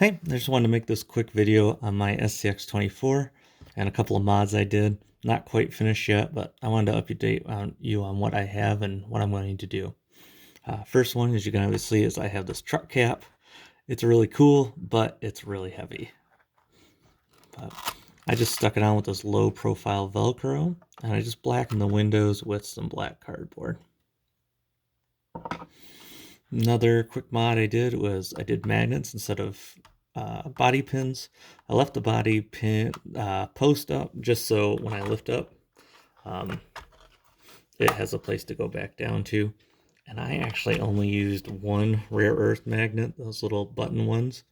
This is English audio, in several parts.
Hey, I just wanted to make this quick video on my SCX24 and a couple of mods I did. Not quite finished yet, but I wanted to update you on what I have and what I'm going to do. First one, as you can obviously see, is I have this truck cap. It's really cool, but it's really heavy. But I just stuck it on with this low profile Velcro, and I just blackened the windows with some black cardboard. Another quick mod I did was I did magnets instead of body pins. I left the body pin post up just so when I lift up, um, it has a place to go back down to. And I actually only used one rare earth magnet, those little button ones.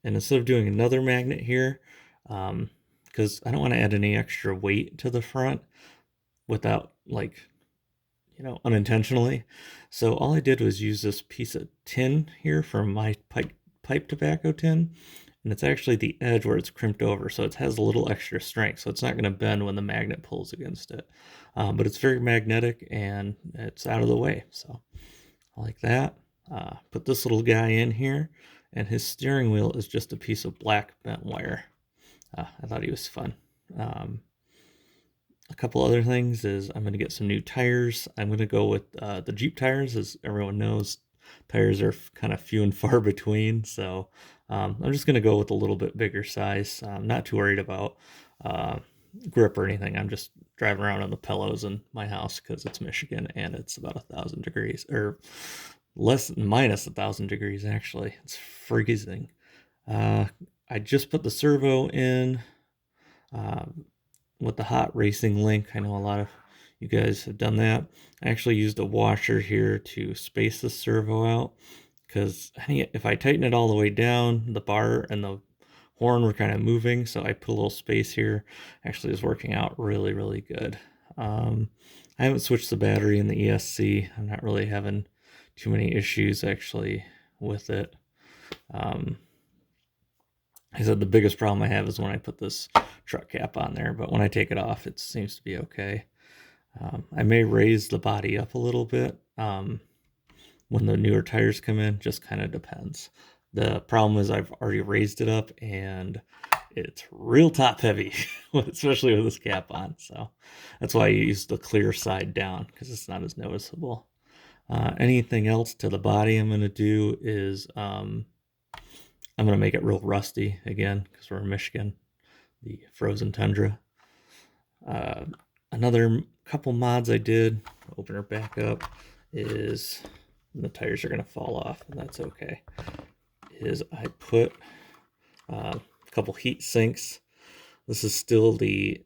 And instead of doing another magnet here, because I don't want to add any extra weight to the front without unintentionally. So all I did was use this piece of tin here from my pipe tobacco tin, and it's actually the edge where it's crimped over, so it has a little extra strength, so it's not going to bend when the magnet pulls against it. But it's very magnetic and it's out of the way, so I like that. Put this little guy in here, and his steering wheel is just a piece of black bent wire. I thought he was fun. A couple other things is I'm going to get some new tires. I'm going to go with the Jeep tires. As everyone knows, tires are kind of few and far between, so I'm just going to go with a little bit bigger size. I'm not too worried about grip or anything. I'm just driving around on the pillows in my house because it's Michigan and it's about 1,000 degrees, or less, minus 1,000 degrees actually. It's freezing. I just put the servo in with the hot racing link. I know a lot of you guys have done that. I actually used a washer here to space the servo out, because if I tighten it all the way down, the bar and the horn were kind of moving, so I put a little space here. Actually is working out really, really good. I haven't switched the battery in the ESC. I'm not really having too many issues actually with it. I said the biggest problem I have is when I put this truck cap on there, but when I take it off, it seems to be okay. I may raise the body up a little bit when the newer tires come in, just kind of depends. The problem is I've already raised it up and it's real top heavy, especially with this cap on. So that's why I use the clear side down, because it's not as noticeable. Anything else to the body I'm going to do is I'm going to make it real rusty again, because we're in Michigan, the frozen tundra. Another couple mods I did, open her back up, is the tires are going to fall off, and that's okay, is I put a couple heat sinks. This is still the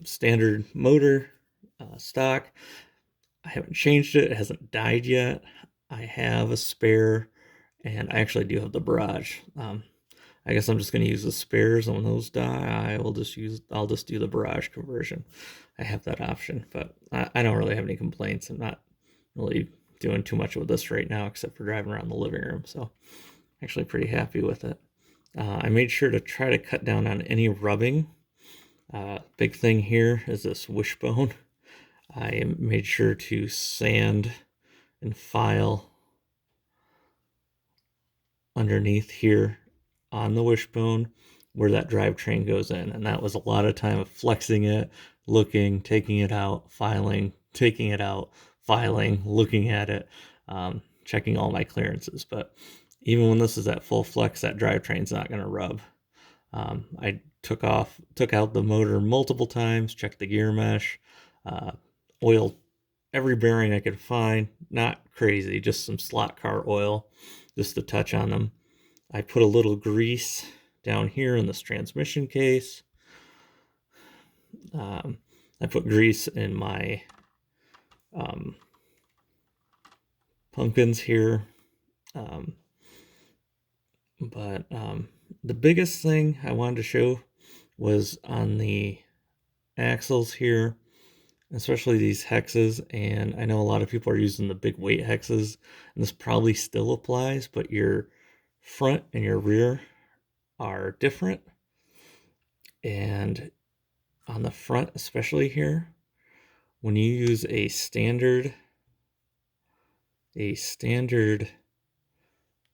standard motor stock. I haven't changed it. It hasn't died yet. I have a spare, and I actually do have the barrage. I guess I'm just going to use the spares, and when those die, I'll just do the barrage conversion. I have that option, but I don't really have any complaints. I'm not really doing too much with this right now, except for driving around the living room, so actually pretty happy with it. I made sure to try to cut down on any rubbing. Big thing here is this wishbone. I made sure to sand and file underneath here on the wishbone where that drivetrain goes in, and that was a lot of time of flexing it, looking, taking it out, filing, taking it out, filing, looking at it, checking all my clearances. But even when this is at full flex, that drivetrain's not going to rub. I took out the motor multiple times, checked the gear mesh, oiled every bearing I could find. Not crazy, just some slot car oil, just to touch on them. I put a little grease down here in this transmission case. I put grease in my pumpkins here. But the biggest thing I wanted to show was on the axles here, especially these hexes. And I know a lot of people are using the big weight hexes, and this probably still applies, but your front and your rear are different. And on the front, especially here, when you use a standard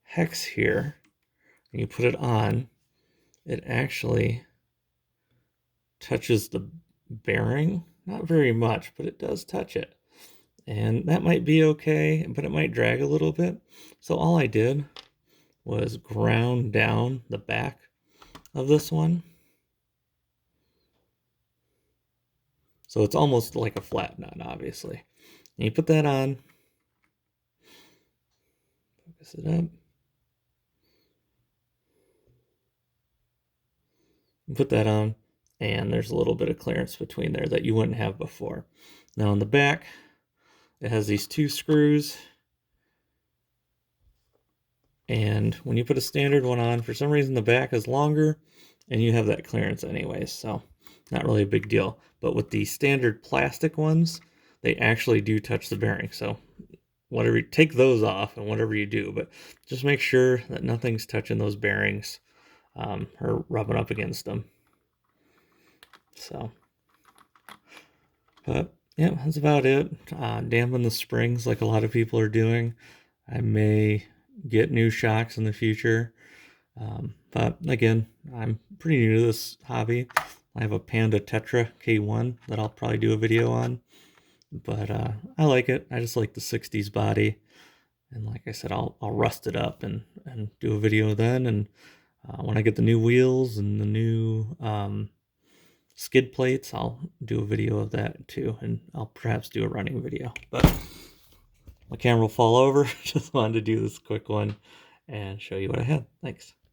hex here, and you put it on, it actually touches the bearing. Not very much, but it does touch it. And that might be okay, but it might drag a little bit. So all I did was ground down the back of this one. So it's almost like a flat nut, obviously. And you put that on, focus it up. You put that on, and there's a little bit of clearance between there that you wouldn't have before. Now on the back, it has these 2 screws. And when you put a standard one on, for some reason the back is longer and you have that clearance anyways, so not really a big deal. But with the standard plastic ones, they actually do touch the bearing. So whatever, take those off and whatever you do, but just make sure that nothing's touching those bearings or rubbing up against them. So, but yeah, that's about it. Dampen the springs like a lot of people are doing. I may get new shocks in the future. But again, I'm pretty new to this hobby. I have a Panda Tetra K1 that I'll probably do a video on. But I like it. I just like the 60s body. And like I said, I'll rust it up and do a video then. And when I get the new wheels and the new skid plates, I'll do a video of that too. And I'll perhaps do a running video. But my camera will fall over. Just wanted to do this quick one and show you what I had. Thanks.